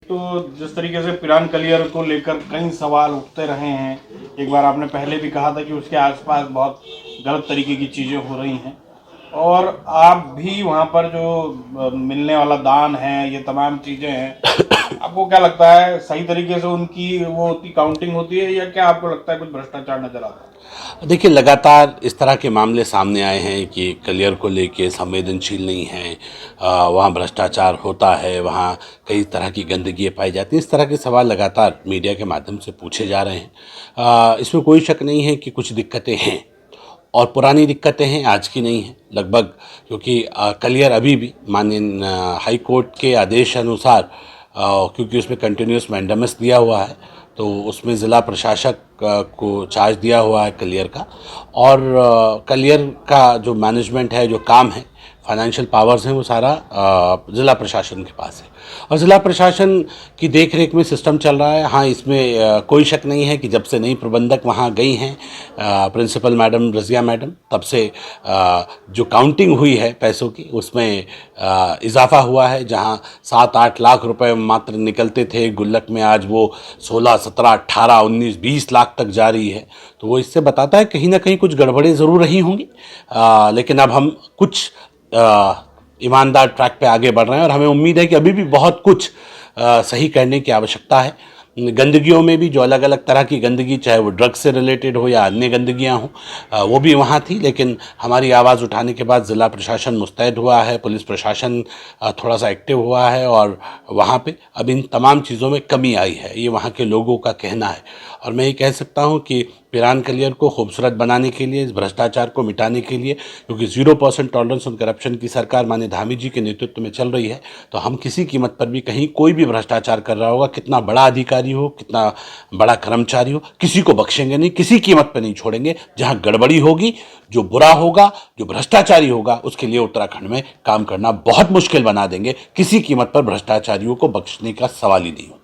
तो जिस तरीके से पिरान कलियर को लेकर कई सवाल उठते रहे हैं, एक बार आपने पहले भी कहा था कि उसके आसपास बहुत गलत तरीके की चीज़ें हो रही हैं और आप भी वहाँ पर जो मिलने वाला दान है, ये तमाम चीज़ें हैं, आपको क्या लगता है सही तरीके से उनकी वो होती काउंटिंग होती है या क्या आपको लगता है कुछ भ्रष्टाचार नज़र आता है? देखिए, लगातार इस तरह के मामले सामने आए हैं कि कलियर को लेके संवेदनशील नहीं है, वहाँ भ्रष्टाचार होता है, वहाँ कई तरह की गंदगी पाई जाती है। इस तरह के सवाल लगातार मीडिया के माध्यम से पूछे जा रहे हैं। इसमें कोई शक नहीं है कि कुछ दिक्कतें हैं और पुरानी दिक्कतें हैं, आज की नहीं हैं लगभग, क्योंकि कलियर अभी भी माननीय हाई कोर्ट के आदेश अनुसार, क्योंकि उसमें कंटिन्यूस मैंडेमस दिया हुआ है, तो उसमें ज़िला प्रशासक को चार्ज दिया हुआ है कलियर का, और कलियर का जो मैनेजमेंट है, जो काम है, फाइनेंशियल पावर्स हैं, वो सारा ज़िला प्रशासन के पास है और ज़िला प्रशासन की देख रेख में सिस्टम चल रहा है। हाँ, इसमें कोई शक नहीं है कि जब से नई प्रबंधक वहाँ गई हैं, प्रिंसिपल मैडम रज़िया मैडम, तब से जो काउंटिंग हुई है पैसों की, उसमें इजाफा हुआ है। जहाँ 7-8 लाख रुपए मात्र निकलते थे गुल्लक में, आज वो 16, 17, 18, 19, 20 लाख तक जा रही है। तो वो इससे बताता है कहीं ना कहीं कुछ गड़बड़ें ज़रूर रही होंगी, लेकिन अब हम कुछ ईमानदार ट्रैक पे आगे बढ़ रहे हैं और हमें उम्मीद है कि अभी भी बहुत कुछ सही करने की आवश्यकता है। गंदगियों में भी जो अलग अलग तरह की गंदगी, चाहे वो ड्रग्स से रिलेटेड हो या अन्य गंदगियां हों, वो भी वहाँ थी, लेकिन हमारी आवाज़ उठाने के बाद ज़िला प्रशासन मुस्तैद हुआ है, पुलिस प्रशासन थोड़ा सा एक्टिव हुआ है और वहाँ पे अब इन तमाम चीज़ों में कमी आई है, ये वहाँ के लोगों का कहना है। और मैं ये कह सकता हूँ कि पिरान कलियर को खूबसूरत बनाने के लिए, इस भ्रष्टाचार को मिटाने के लिए, क्योंकि 0% टॉलरेंस ऑन करप्शन की सरकार माननीय धामी जी के नेतृत्व में चल रही है, तो हम किसी कीमत पर भी कहीं कोई भी भ्रष्टाचार कर रहा होगा, कितना बड़ा अधिकारी हो, कितना बड़ा कर्मचारी हो, किसी को बख्शेंगे नहीं, किसी कीमत पर नहीं छोड़ेंगे। जहाँ गड़बड़ी होगी, जो बुरा होगा, जो भ्रष्टाचारी होगा, उसके लिए उत्तराखंड में काम करना बहुत मुश्किल बना देंगे। किसी कीमत पर भ्रष्टाचारियों को बख्शने का सवाल ही नहीं होता।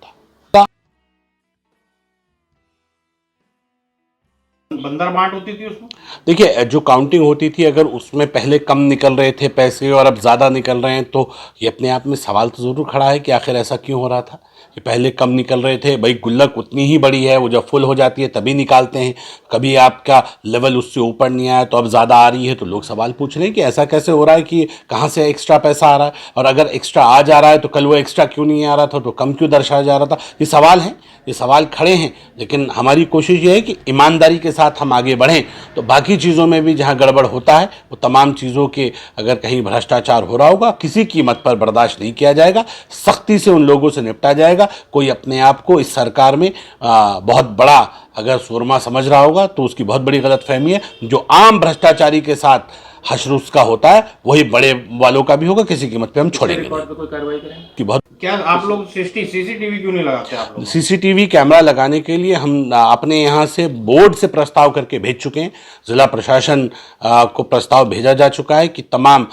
बंदर बांट होती थी उसमें? देखिए, जो काउंटिंग होती थी, अगर उसमें पहले कम निकल रहे थे पैसे और अब ज़्यादा निकल रहे हैं, तो ये अपने आप में सवाल तो ज़रूर खड़ा है कि आखिर ऐसा क्यों हो रहा था कि पहले कम निकल रहे थे। भाई, गुल्लक उतनी ही बड़ी है, वो जब फुल हो जाती है तभी निकालते हैं। कभी आपका लेवल उससे ऊपर नहीं आया तो अब ज़्यादा आ रही है, तो लोग सवाल पूछ रहे हैं कि ऐसा कैसे हो रहा है, कि कहाँ से एक्स्ट्रा पैसा आ रहा है, और अगर एक्स्ट्रा आ जा रहा है तो कल वो एक्स्ट्रा क्यों नहीं आ रहा था, तो कम क्यों दर्शाया जा रहा था। ये सवाल हैं, ये सवाल खड़े हैं, लेकिन हमारी कोशिश ये है कि ईमानदारी के साथ हम आगे बढ़ें। तो बाकी चीज़ों में भी जहाँ गड़बड़ होता है, वो तमाम चीज़ों के अगर कहीं भ्रष्टाचार हो रहा होगा, किसी कीमत पर बर्दाश्त नहीं किया जाएगा, सख्ती से उन लोगों से निपटा जाएगा। कोई अपने आप को इस सरकार में बहुत बड़ा अगर सुरमा समझ रहा होगा तो उसकी बहुत बड़ी गलतफहमी है। जो आम भ्रष्टाचारी के साथ हश्र उसका होता है, वही बड़े वालों का भी होगा। किसी कीमत पे हम छोड़ेंगे रिकॉर्ड पे कोई कार्रवाई करें कि बहुत। क्या आप लोग सीसीटीवी क्यों नहीं लगाते आप लोग? सीसीटीवी कैमरा लगाने के लिए हम अपने यहाँ से बोर्ड से प्रस्ताव करके भेज चुके हैं। ज़िला प्रशासन को प्रस्ताव भेजा जा चुका है कि तमाम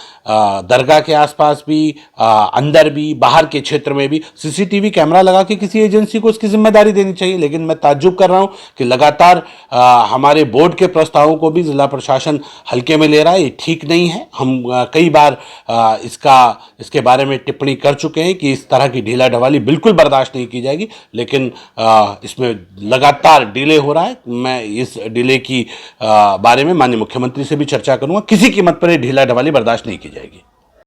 दरगाह के आसपास भी, अंदर भी, बाहर के क्षेत्र में भी सीसीटीवी कैमरा लगा के किसी एजेंसी को उसकी जिम्मेदारी देनी चाहिए। लेकिन मैं ताज्जुब कर रहा हूँ कि लगातार हमारे बोर्ड के प्रस्तावों को भी ज़िला प्रशासन हल्के में ले रहा है। ये ठीक नहीं है। हम कई बार इसके बारे में टिप्पणी कर चुके हैं कि इस तरह की ढीला ढवाली बिल्कुल बर्दाश्त नहीं की जाएगी, लेकिन इसमें लगातार डिले हो रहा है। मैं इस डिले की बारे में माननीय मुख्यमंत्री से भी चर्चा करूंगा। किसी कीमत पर ये ढीला ढवाली बर्दाश्त नहीं की जाएगी।